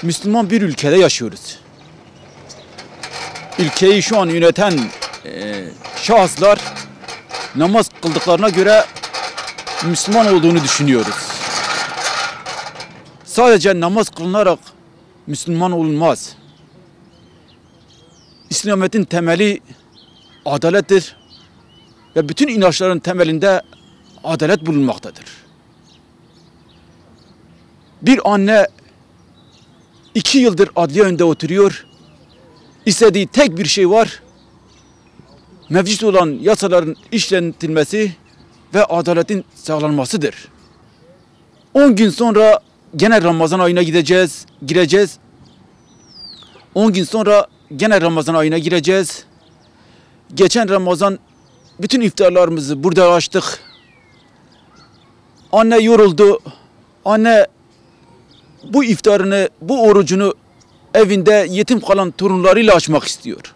Müslüman bir ülkede yaşıyoruz. Ülkeyi şu an yöneten şahıslar namaz kıldıklarına göre Müslüman olduğunu düşünüyoruz. Sadece namaz kılınarak Müslüman olunmaz. İslamiyet'in temeli adalettir ve bütün inançların temelinde adalet bulunmaktadır. Bir anne 2 yıldır adliye önünde oturuyor. İstediği tek bir şey var. Mevcut olan yasaların işletilmesi ve adaletin sağlanmasıdır. 10 gün sonra gene Ramazan ayına gireceğiz. 10 gün sonra gene Ramazan ayına gireceğiz. Geçen Ramazan bütün iftarlarımızı burada açtık. Anne yoruldu. Anne bu iftarını, bu orucunu evinde yetim kalan torunlarıyla açmak istiyor.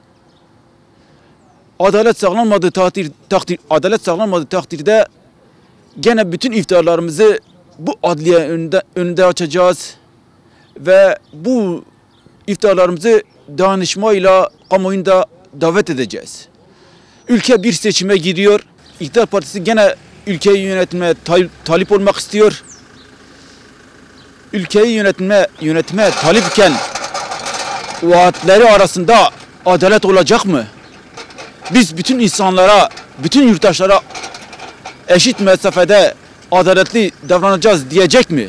Adalet sağlanmadığı takdirde gene bütün iftarlarımızı bu adliye önünde açacağız ve bu iftarlarımızı danışmayla kamuoyunda davet edeceğiz. Ülke bir seçime giriyor. İktidar Partisi gene ülkeyi yönetmeye talip olmak istiyor. Ülkeyi yönetmeye talipken vaatleri arasında adalet olacak mı? Biz bütün insanlara, bütün yurttaşlara eşit mesafede adaletli davranacağız diyecek mi?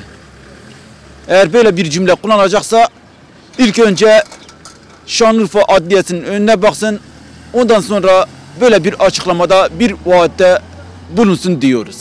Eğer böyle bir cümle kullanacaksa ilk önce Şanlıurfa Adliyesi'nin önüne baksın, ondan sonra böyle bir açıklamada, bir vaatte bulunsun diyoruz.